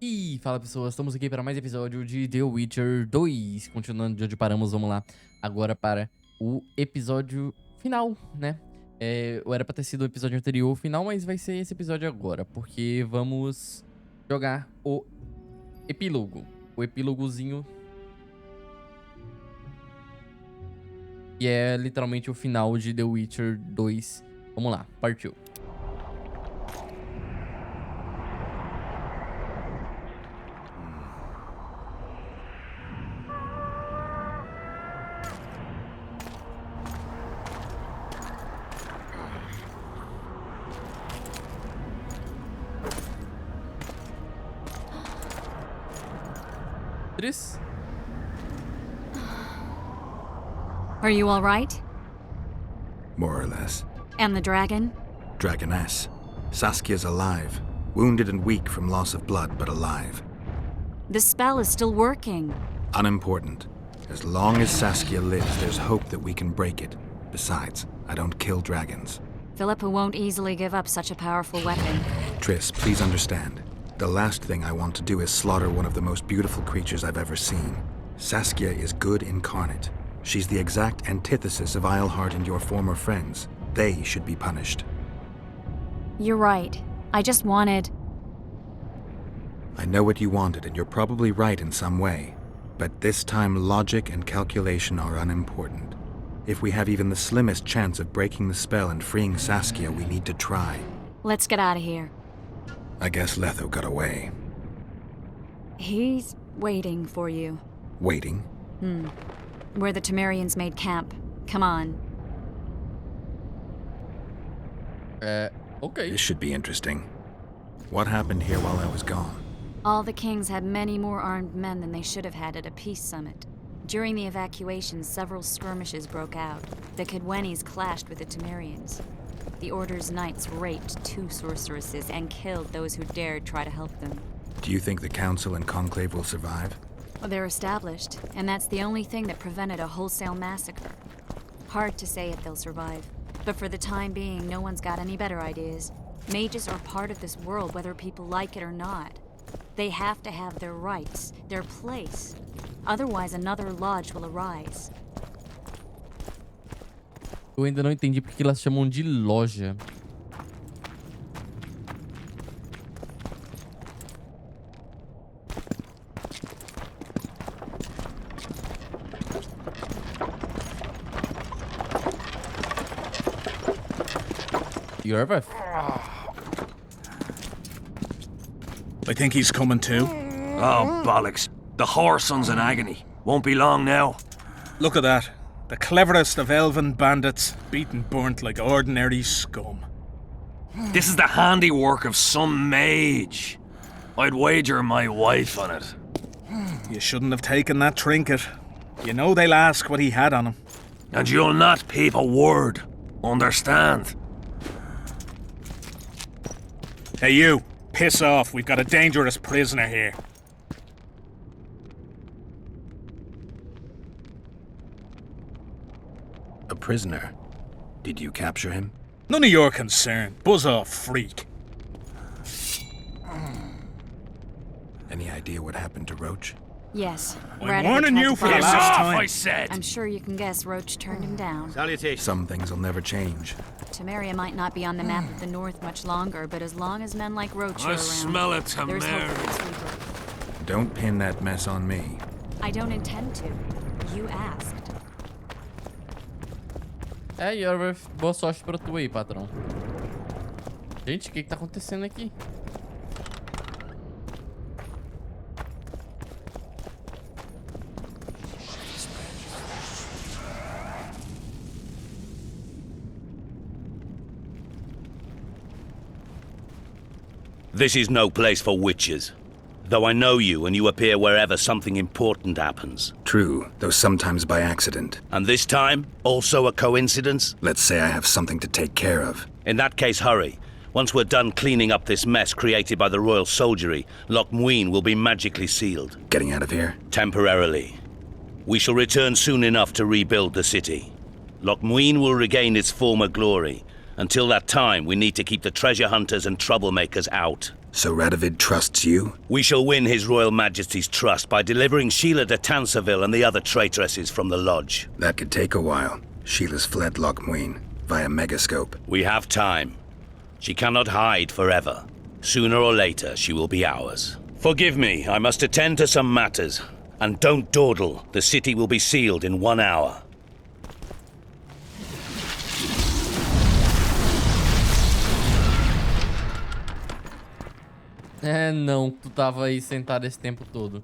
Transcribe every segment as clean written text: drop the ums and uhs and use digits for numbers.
E fala pessoas, estamos aqui para mais episódio de The Witcher 2. Continuando de onde paramos, vamos lá agora para o episódio final, né? Era pra ter sido o episódio anterior final, mas vai ser esse episódio agora, porque vamos jogar o epílogo. O epílogozinho, que é literalmente o final de The Witcher 2. Vamos lá, partiu. Are you all right? More or less. And the dragon? Dragoness. Saskia's alive. Wounded and weak from loss of blood, but alive. The spell is still working. Unimportant. As long as Saskia lives, there's hope that we can break it. Besides, I don't kill dragons. Philippa won't easily give up such a powerful weapon. Triss, please understand. The last thing I want to do is slaughter one of the most beautiful creatures I've ever seen. Saskia is good incarnate. She's the exact antithesis of Eilhart and your former friends. They should be punished. You're right. I just wanted... I know what you wanted, and you're probably right in some way. But this time, logic and calculation are unimportant. If we have even the slimmest chance of breaking the spell and freeing Saskia, we need to try. Let's get out of here. I guess Letho got away. He's waiting for you. Waiting? Where the Temerians made camp. Come on. Okay. This should be interesting. What happened here while I was gone? All the kings had many more armed men than they should have had at a peace summit. During the evacuation, several skirmishes broke out. The Kedwenis clashed with the Temerians. The Order's knights raped 2 sorceresses and killed those who dared try to help them. Do you think the Council and Conclave will survive? Well, they're established, and that's the only thing that prevented a wholesale massacre. Hard to say if they'll survive, but for the time being, no one's got any better ideas. Mages are part of this world, whether people like it or not. They have to have their rights, their place. Otherwise, another lodge will arise. Eu ainda não entendi porque elas chamam de loja. You're right. I think he's coming too. Oh, bollocks. The whoreson's in agony. Won't be long now. Look at that. The cleverest of elven bandits, beaten burnt like ordinary scum. This is the handiwork of some mage. I'd wager my wife on it. You shouldn't have taken that trinket. You know they'll ask what he had on him. And you'll not peep a word. Understand? Hey you, piss off. We've got a dangerous prisoner here. A prisoner? Did you capture him? None of your concern. Buzz off, freak. Any idea what happened to Roach? Yes. I'm Radha warning tried you to for follow the us. last Off, time. I said. I'm sure you can guess Roach turned him down. Some things will never change. Temeria might not be on the map of the north much longer, but as long as men like Roach are I around, smell a there's hope Temeria. for the sweeper. Don't pin that mess on me. I don't intend to. You asked. Yorveth, boa sorte pra tu aí, patrão. Gente, o que tá acontecendo aqui? This is no place for witches. Though I know you and you appear wherever something important happens. True, though sometimes by accident. And this time, also a coincidence? Let's say I have something to take care of. In that case, hurry. Once we're done cleaning up this mess created by the royal soldiery, Loch Muin will be magically sealed. Getting out of here? Temporarily. We shall return soon enough to rebuild the city. Loch Muin will regain its former glory. Until that time, we need to keep the treasure hunters and troublemakers out. So Radovid trusts you? We shall win His Royal Majesty's trust by delivering Sheila de Tansarville and the other traitresses from the lodge. That could take a while. Sheila's fled Lochmuin via Megascope. We have time. She cannot hide forever. Sooner or later, she will be ours. Forgive me, I must attend to some matters. And don't dawdle. The city will be sealed in 1 hour. É, não, tu tava aí sentado esse tempo todo.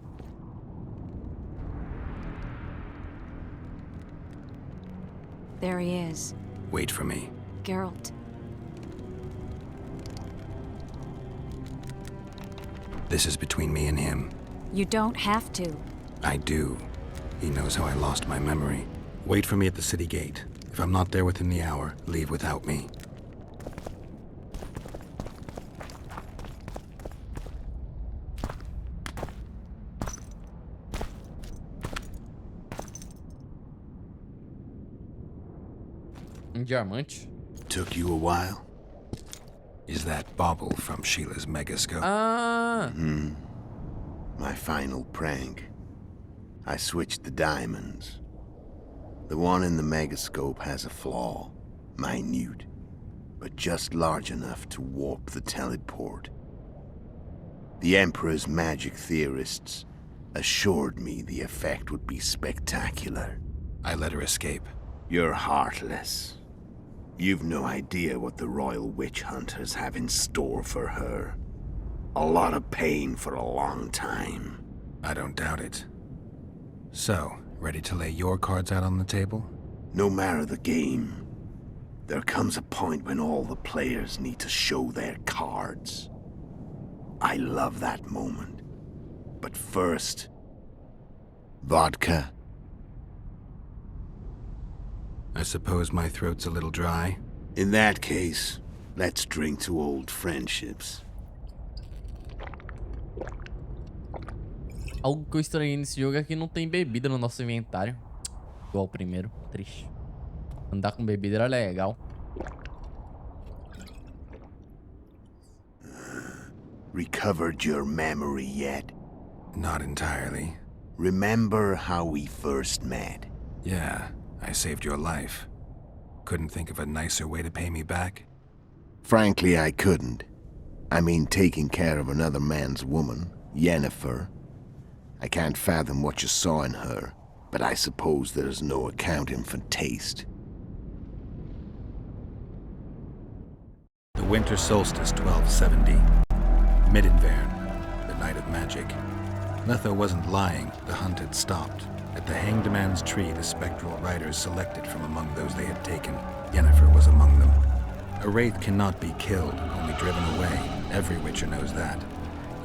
There he is, Wait for me. Geralt. This is between me and him. You don't have to. I do. He knows how I lost my memory. Wait for me at the city gate. If I'm not there within the hour, leave without me. Diamante. Took you a while? Is that bauble from Sheila's Megascope? Ah, My final prank. I switched the diamonds. The one in the Megascope has a flaw. Minute. But just large enough to warp the teleport. The Emperor's magic theorists assured me the effect would be spectacular. I let her escape. You're heartless. You've no idea what the Royal Witch Hunters have in store for her. A lot of pain for a long time. I don't doubt it. So, ready to lay your cards out on the table? No matter the game, there comes a point when all the players need to show their cards. I love that moment. But first, vodka. I suppose my throat's a little dry. In that case, let's drink to old friendships. algo que eu estranhei nesse jogo é que não tem bebida no nosso inventário. Igual o primeiro, triste. Andar com bebida era legal. Recovered your memory yet? Not entirely. Remember how we first met? Yeah, I saved your life. Couldn't think of a nicer way to pay me back? Frankly, I couldn't. I mean, taking care of another man's woman, Yennefer. I can't fathom what you saw in her, but I suppose there's no accounting for taste. The winter solstice 1270. Mid-Invern, the night of magic. Letho wasn't lying, the hunt had stopped. At the Hanged Man's Tree, the spectral riders selected from among those they had taken. Yennefer was among them. A wraith cannot be killed, only driven away. Every witcher knows that.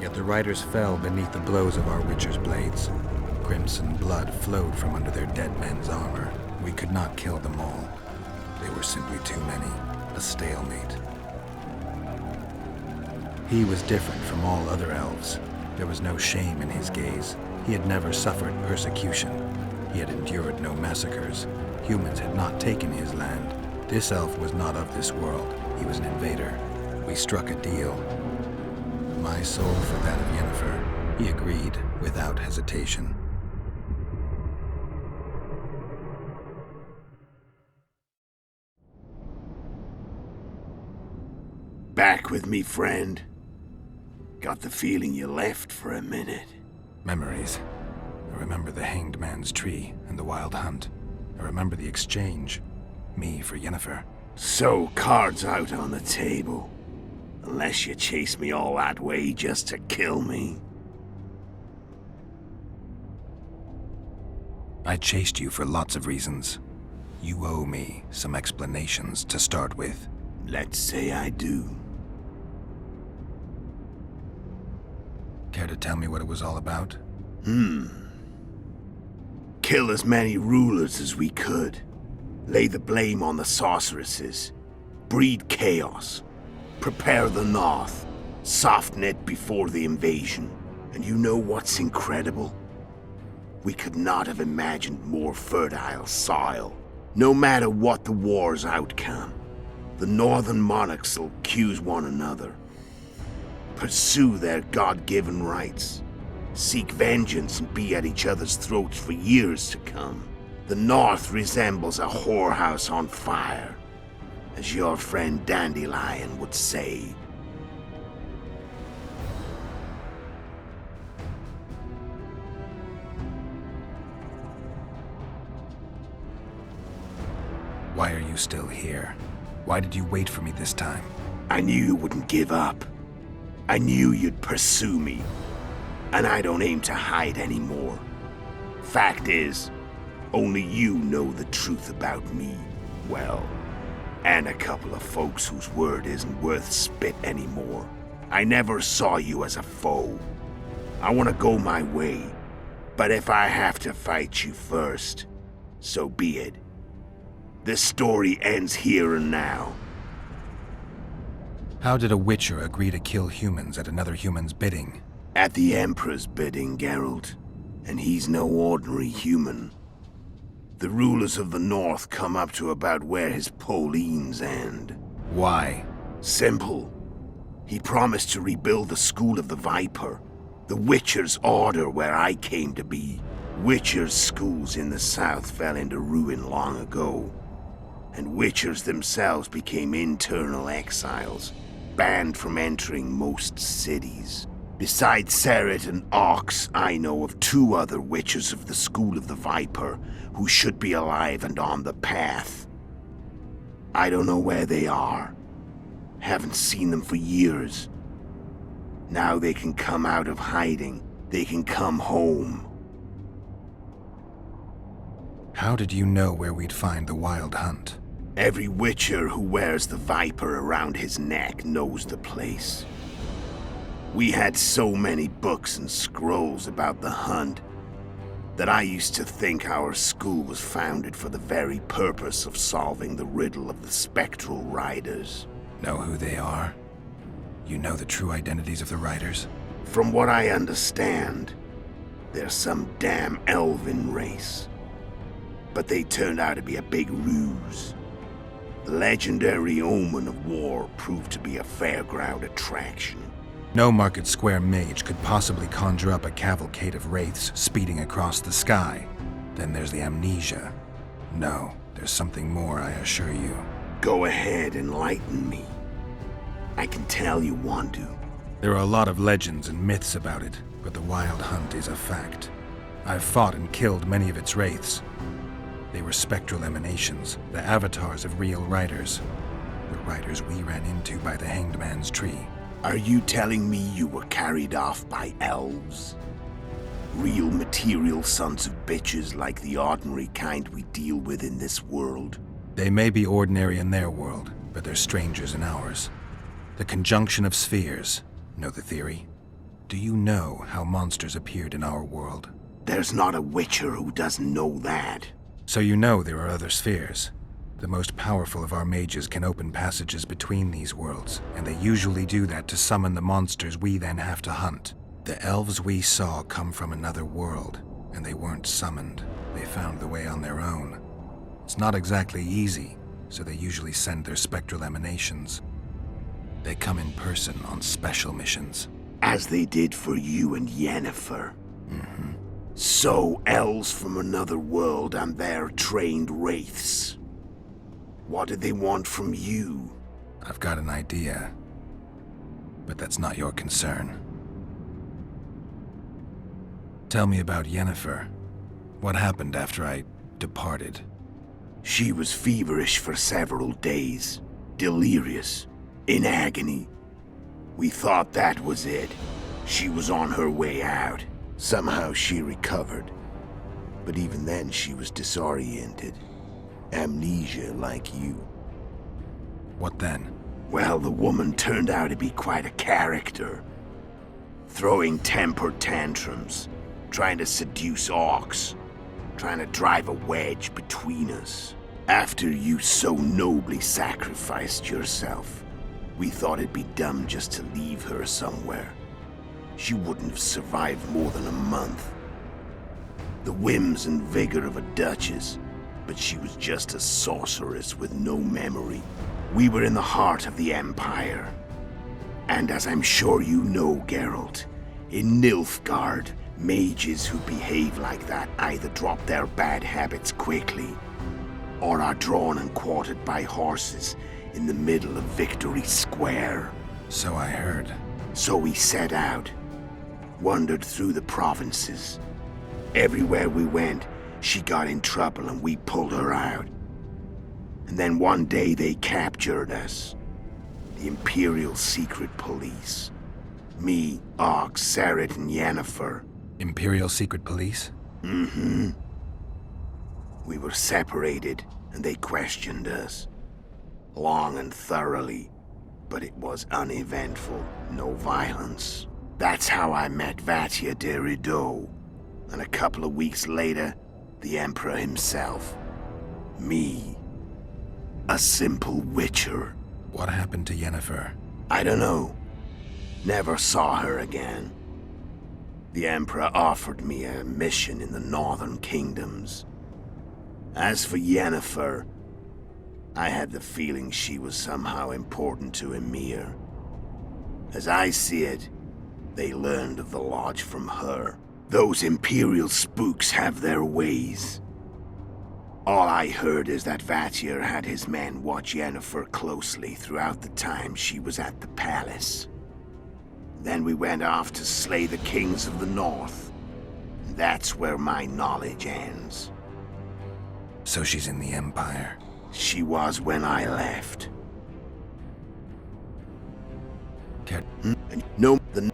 Yet the riders fell beneath the blows of our witcher's blades. Crimson blood flowed from under their dead men's armor. We could not kill them all. They were simply too many. A stalemate. He was different from all other elves. There was no shame in his gaze. He had never suffered persecution. He had endured no massacres. Humans had not taken his land. This elf was not of this world. He was an invader. We struck a deal. My soul for that of Yennefer. He agreed without hesitation. Back with me, friend. Got the feeling you left for a minute. Memories. I remember the Hanged Man's Tree and the Wild Hunt. I remember the exchange. Me for Yennefer. So, cards out on the table. Unless you chase me all that way just to kill me. I chased you for lots of reasons. You owe me some explanations to start with. Let's say I do. Care to tell me what it was all about? Kill as many rulers as we could. Lay the blame on the sorceresses. Breed chaos. Prepare the north. Soften it before the invasion. And you know what's incredible? We could not have imagined more fertile soil. No matter what the war's outcome, the northern monarchs will accuse one another. pursue their God-given rights, seek vengeance and be at each other's throats for years to come. The North resembles a whorehouse on fire, as your friend Dandelion would say. Why are you still here? Why did you wait for me this time? I knew you wouldn't give up. I knew you'd pursue me. And I don't aim to hide anymore. Fact is, only you know the truth about me. Well, and a couple of folks whose word isn't worth spit anymore. I never saw you as a foe. I want to go my way. But if I have to fight you first, so be it. This story ends here and now. How did a Witcher agree to kill humans at another human's bidding? At the Emperor's bidding, Geralt. And he's no ordinary human. The rulers of the North come up to about where his Pauline's end. Why? Simple. He promised to rebuild the School of the Viper, the Witcher's order where I came to be. Witcher's schools in the South fell into ruin long ago, and Witchers themselves became internal exiles, banned from entering most cities. Besides Série and Ox, I know of 2 other Witchers of the School of the Viper who should be alive and on the path. I don't know where they are. Haven't seen them for years. Now they can come out of hiding. They can come home. How did you know where we'd find the Wild Hunt? Every Witcher who wears the Viper around his neck knows the place. We had so many books and scrolls about the hunt that I used to think our school was founded for the very purpose of solving the riddle of the spectral riders. Know who they are? You know the true identities of the riders? From what I understand, they're some damn elven race. But they turned out to be a big ruse. The legendary omen of war proved to be a fairground attraction. No Market Square mage could possibly conjure up a cavalcade of wraiths speeding across the sky. Then there's the amnesia. No, there's something more, I assure you. Go ahead, enlighten me. I can tell you want to. There are a lot of legends and myths about it, but the Wild Hunt is a fact. I've fought and killed many of its wraiths. They were spectral emanations, the avatars of real riders. The riders we ran into by the Hanged Man's Tree. Are you telling me you were carried off by elves? Real material sons of bitches like the ordinary kind we deal with in this world? They may be ordinary in their world, but they're strangers in ours. The conjunction of spheres. Know the theory? Do you know how monsters appeared in our world? There's not a Witcher who doesn't know that. So you know there are other spheres. The most powerful of our mages can open passages between these worlds, and they usually do that to summon the monsters we then have to hunt. The elves we saw come from another world, and they weren't summoned. They found the way on their own. It's not exactly easy, so they usually send their spectral emanations. They come in person on special missions. As they did for you and Yennefer. So, elves from another world and their trained wraiths. What did they want from you? I've got an idea, but that's not your concern. Tell me about Yennefer. What happened after I departed? She was feverish for several days, delirious, in agony. We thought that was it. She was on her way out. Somehow she recovered. But even then she was disoriented. Amnesia like you. What then? Well, the woman turned out to be quite a character. Throwing temper tantrums, trying to seduce orcs, trying to drive a wedge between us. After you so nobly sacrificed yourself, we thought it'd be dumb just to leave her somewhere. She wouldn't have survived more than a month. The whims and vigor of a duchess, but she was just a sorceress with no memory. We were in the heart of the Empire. And as I'm sure you know, Geralt, in Nilfgaard, mages who behave like that either drop their bad habits quickly, or are drawn and quartered by horses in the middle of Victory Square. So I heard. So we set out, wandered through the provinces. Everywhere we went, she got in trouble and we pulled her out. And then one day they captured us. The Imperial Secret Police. Me, Og, Sarah, and Yennefer. Imperial Secret Police? Mm-hmm. We were separated, and they questioned us. Long and thoroughly, but it was uneventful, no violence. That's how I met Vatia de Rideau, and a couple of weeks later, the Emperor himself. Me. A simple witcher. What happened to Yennefer? I don't know. Never saw her again. The Emperor offered me a mission in the northern kingdoms. As for Yennefer, I had the feeling she was somehow important to Emir. As I see it, they learned of the Lodge from her. Those Imperial spooks have their ways. All I heard is that Vatir had his men watch Yennefer closely throughout the time she was at the palace. Then we went off to slay the kings of the north. That's where my knowledge ends. So she's in the Empire. She was when I left. No, the...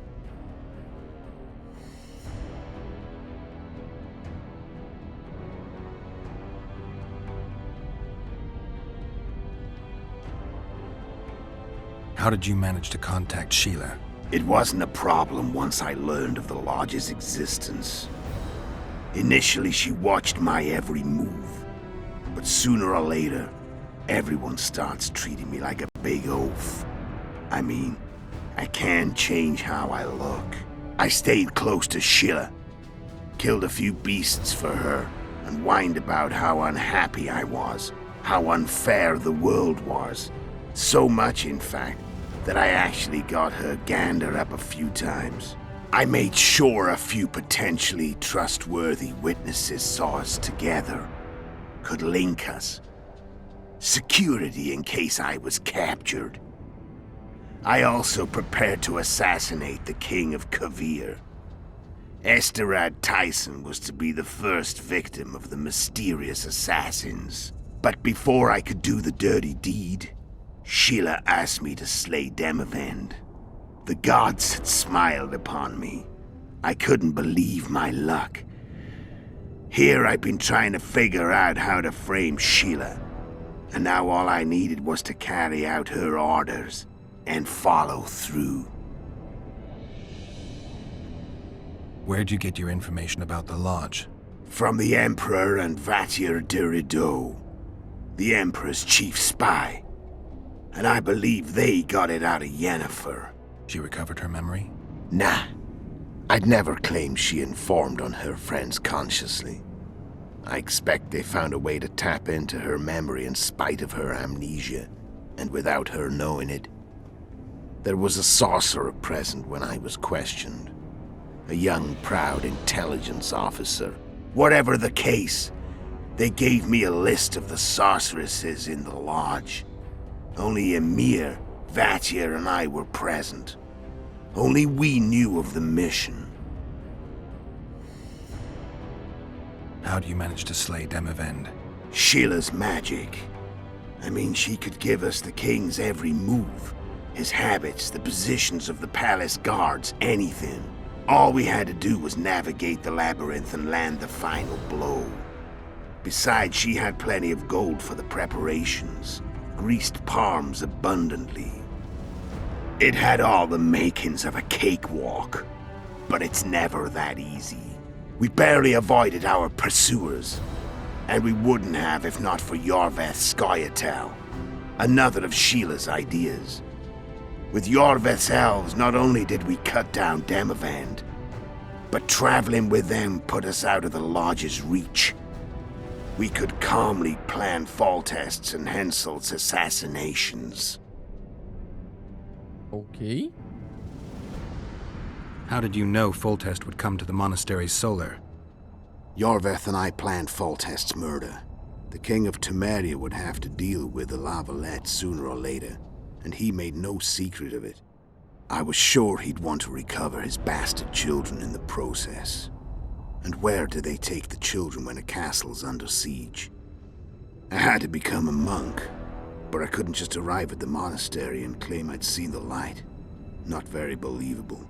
How did you manage to contact Sheila? It wasn't a problem once I learned of the Lodge's existence. Initially, she watched my every move. But sooner or later, everyone starts treating me like a big oaf. I mean, I can't change how I look. I stayed close to Sheila, killed a few beasts for her, and whined about how unhappy I was, how unfair the world was. So much, in fact, that I actually got her gander up a few times. I made sure a few potentially trustworthy witnesses saw us together, could link us. Security in case I was captured. I also prepared to assassinate the King of Kavir. Esterad Tyson was to be the first victim of the mysterious assassins. But before I could do the dirty deed, Sheila asked me to slay Demavend. The gods had smiled upon me. I couldn't believe my luck. Here I'd been trying to figure out how to frame Sheila, and now all I needed was to carry out her orders and follow through. Where'd you get your information about the Lodge? From the Emperor and Vatir de Rideau, the Emperor's chief spy. And I believe they got it out of Yennefer. She recovered her memory? Nah. I'd never claimed she informed on her friends consciously. I expect they found a way to tap into her memory in spite of her amnesia, and without her knowing it. There was a sorcerer present when I was questioned. A young, proud intelligence officer. Whatever the case, they gave me a list of the sorceresses in the Lodge. Only Emir, Vatir, and I were present. Only we knew of the mission. How do you manage to slay Demavend? Sheila's magic. I mean, she could give us the king's every move. His habits, the positions of the palace guards, anything. All we had to do was navigate the labyrinth and land the final blow. Besides, she had plenty of gold for the preparations. Greased palms abundantly. It had all the makings of a cakewalk, but it's never that easy. We barely avoided our pursuers, and we wouldn't have if not for Yorveth Scoia'tael, another of Sheila's ideas. With Yorveth's elves, not only did we cut down Demavend, but traveling with them put us out of the Lodge's reach. We could calmly plan Foltest's and Henselt's assassinations. Ok. How did you know Foltest would come to the monastery's solar? Yorveth and I planned Foltest's murder. The king of Temeria would have to deal with the Lavalette sooner or later, and he made no secret of it. I was sure he'd want to recover his bastard children in the process. And where do they take the children when a castle's under siege? I had to become a monk, but I couldn't just arrive at the monastery and claim I'd seen the light. Not very believable.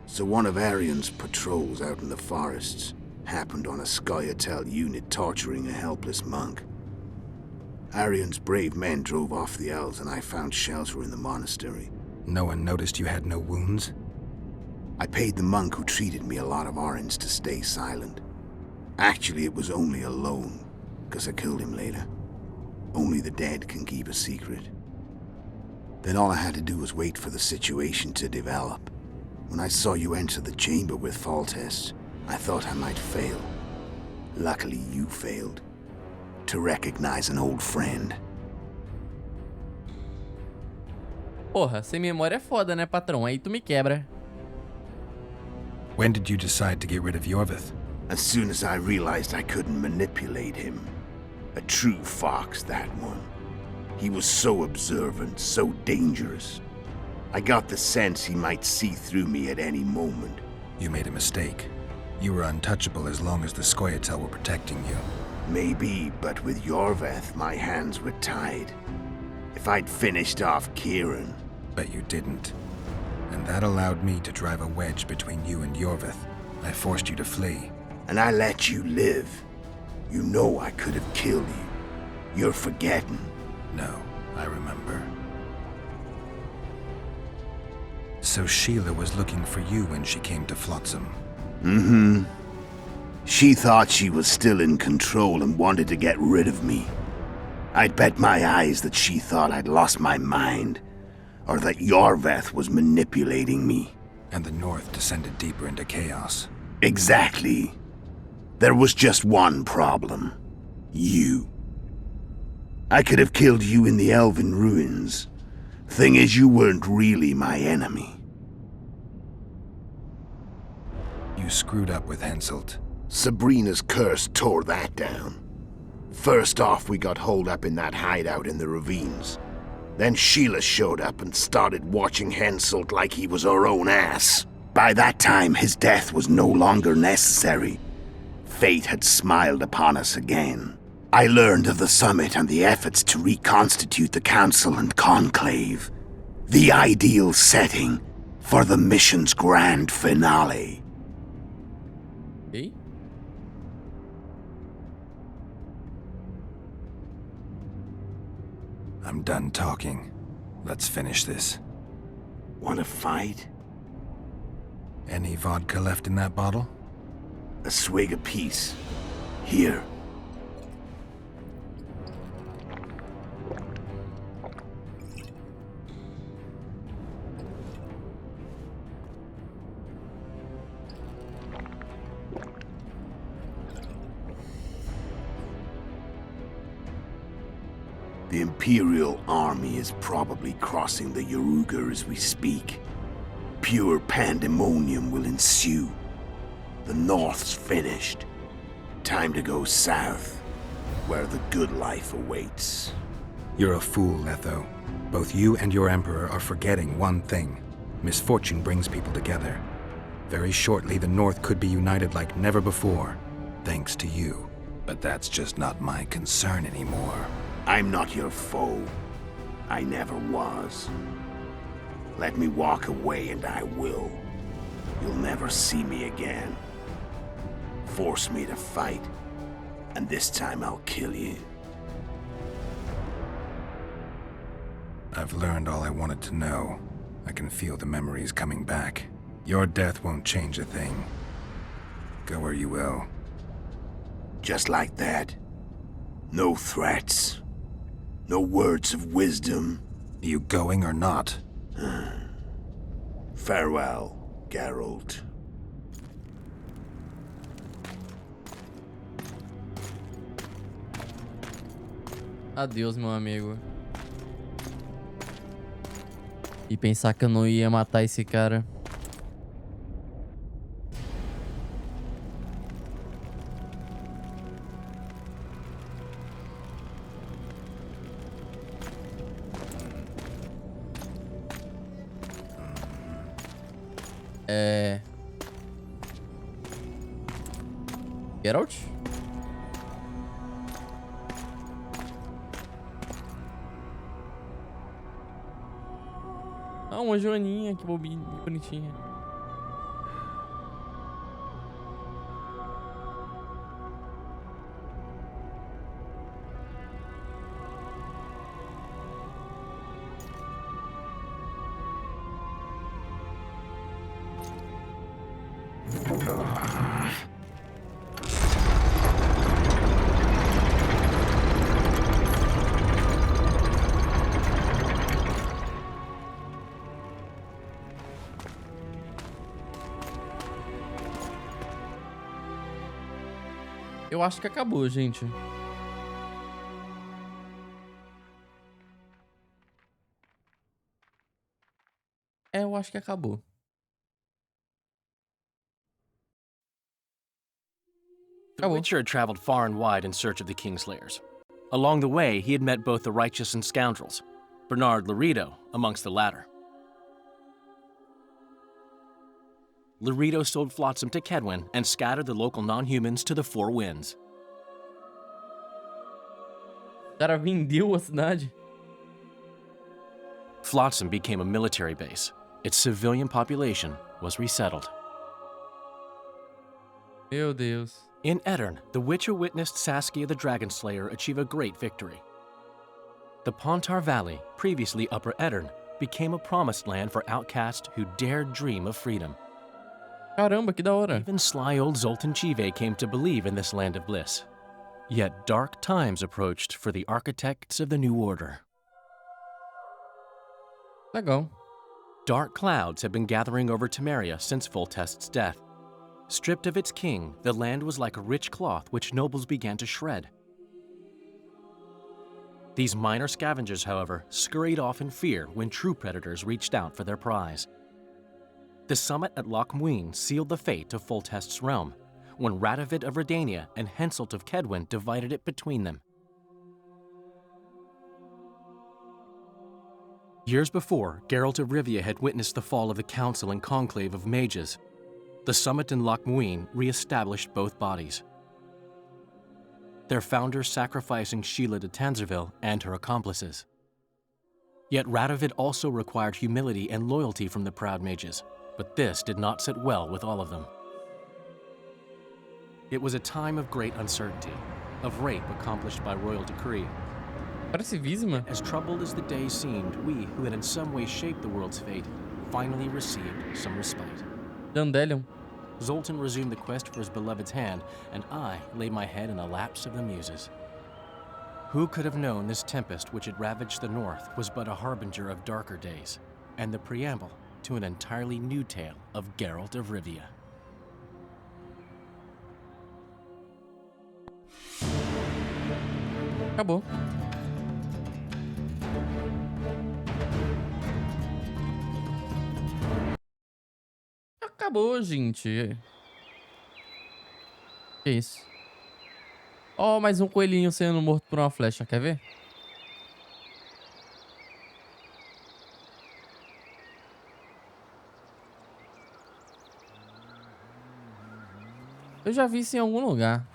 So one of Arian's patrols out in the forests happened on a Scoia'tael unit torturing a helpless monk. Arian's brave men drove off the elves and I found shelter in the monastery. No one noticed you had no wounds? I paid the monk who treated me a lot of orange to stay silent. Actually, it was only a loan, because I killed him later. Only the dead can keep a secret. Then all I had to do was wait for the situation to develop. When I saw you enter the chamber with Foltest, I thought I might fail. Luckily, you failed. To recognize an old friend. Porra, sem memória é foda, né, patrão? Aí tu me quebra. When did you decide to get rid of Yorveth? As soon as I realized I couldn't manipulate him. A true fox, that one. He was so observant, so dangerous. I got the sense he might see through me at any moment. You made a mistake. You were untouchable as long as the Scoia'tael were protecting you. Maybe, but with Yorveth, my hands were tied. If I'd finished off Kieran... But you didn't. And that allowed me to drive a wedge between you and Yorveth. I forced you to flee. And I let you live. You know I could have killed you. You're forgetting. No, I remember. So Sheila was looking for you when she came to Flotsam. Mm-hmm. She thought she was still in control and wanted to get rid of me. I'd bet my eyes that she thought I'd lost my mind, or that Yorveth was manipulating me. And the North descended deeper into chaos. Exactly. There was just one problem. You. I could have killed you in the Elven ruins. Thing is, you weren't really my enemy. You screwed up with Henselt. Sabrina's curse tore that down. First off, we got holed up in that hideout in the ravines. Then Sheila showed up and started watching Henselt like he was her own ass. By that time, his death was no longer necessary. Fate had smiled upon us again. I learned of the summit and the efforts to reconstitute the council and conclave. The ideal setting for the mission's grand finale. Ok. I'm done talking. Let's finish this. Wanna fight? Any vodka left in that bottle? A swig apiece. Here. The Imperial Army is probably crossing the Yaruga as we speak. Pure pandemonium will ensue. The North's finished. Time to go south, where the good life awaits. You're a fool, Letho. Both you and your Emperor are forgetting one thing. Misfortune brings people together. Very shortly, the North could be united like never before, thanks to you. But that's just not my concern anymore. I'm not your foe. I never was. Let me walk away and I will. You'll never see me again. Force me to fight, and this time I'll kill you. I've learned all I wanted to know. I can feel the memories coming back. Your death won't change a thing. Go where you will. Just like that. No threats. No words of wisdom. You going or not? Farewell, Geralt. Adeus, meu amigo. E pensar que eu não ia matar esse cara. Geralt? Ah, uma joaninha, que bobinha, que bonitinha. Eu acho que acabou, gente. Eu acho que acabou. The Witcher had traveled far and wide in search of the Kingslayers. Along the way, he had met both the righteous and scoundrels, Bernard Laredo amongst the latter. Laredo sold Flotsam to Kedwin and scattered the local non-humans to the four winds. O cara vendeu a cidade. Flotsam became a military base. Its civilian population was resettled. Meu Deus. In Edirn, the Witcher witnessed Saskia the Dragon Slayer achieve a great victory. The Pontar Valley, previously Upper Edirn, became a promised land for outcasts who dared dream of freedom. Caramba, que da hora. Even sly old Zoltan Chive came to believe in this land of bliss. Yet dark times approached for the architects of the New Order. Legal. Dark clouds had been gathering over Temeria since Foltest's death. Stripped of its king, the land was like a rich cloth which nobles began to shred. These minor scavengers, however, scurried off in fear when true predators reached out for their prize. The summit at Loch Muin sealed the fate of Foltest's realm, when Radovid of Redania and Henselt of Kedwin divided it between them. Years before, Geralt of Rivia had witnessed the fall of the Council and Conclave of Mages. The summit in Loch Muin re-established both bodies, their founders sacrificing Sheila de Tanzerville and her accomplices. Yet Radovid also required humility and loyalty from the proud mages, but this did not sit well with all of them. It was a time of great uncertainty, of rape accomplished by royal decree. Parece Visma. As troubled as the days seemed, we, who had in some way shaped the world's fate, finally received some respite. Dandelion. Zoltan resumed the quest for his beloved's hand, and I laid my head in a lapse of the muses. Who could have known this tempest which had ravaged the north was but a harbinger of darker days, and the preamble to an entirely new tale of Geralt of Rivia. Acabou. Acabou, gente. Que isso? Ó, mais um coelhinho sendo morto por uma flecha, quer ver? Eu já vi isso em algum lugar.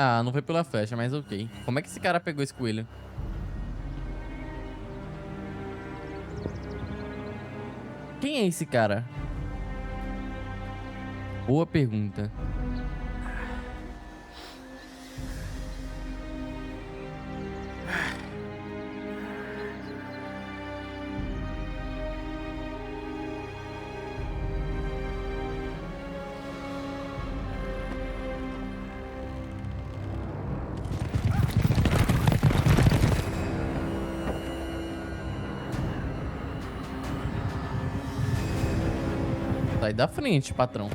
Ah, não foi pela flecha, mas ok. Como é que esse cara pegou esse coelho? Quem é esse cara? Boa pergunta. Sai da frente, patrão.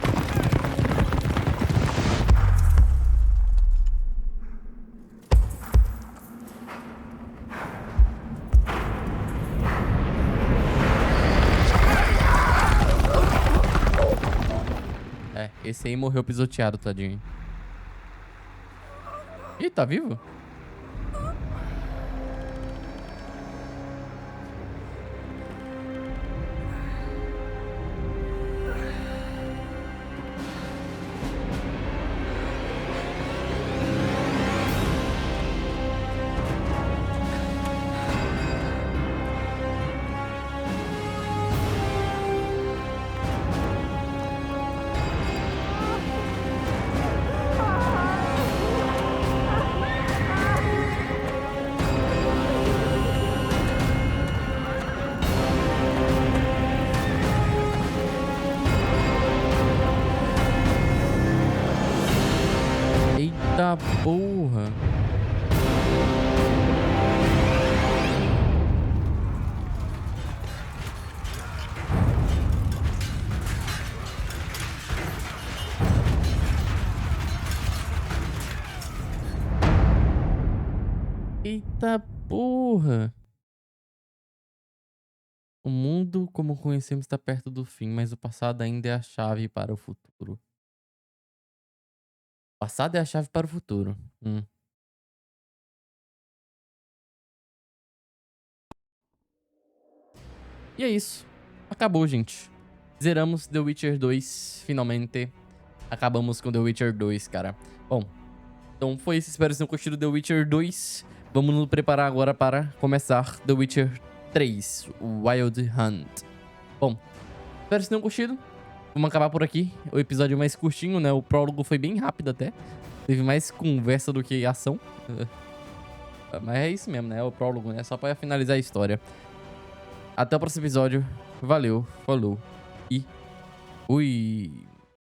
É, esse aí morreu pisoteado, tadinho. Ih, tá vivo? Eita porra. Eita porra. O mundo como conhecemos está perto do fim, mas o passado ainda é a chave para o futuro. O passado é a chave para o futuro. E é isso. Acabou, gente. Zeramos The Witcher 2, finalmente. Acabamos com The Witcher 2, cara. Bom, então foi isso. Espero que vocês tenham curtido The Witcher 2. Vamos nos preparar agora para começar The Witcher 3, Wild Hunt. Bom, espero que vocês tenham curtido. Vamos acabar por aqui. O episódio mais curtinho, né? O prólogo foi bem rápido até. Teve mais conversa do que ação. Mas é isso mesmo, né? O prólogo, né? Só para finalizar a história. Até o próximo episódio. Valeu, falou e fui.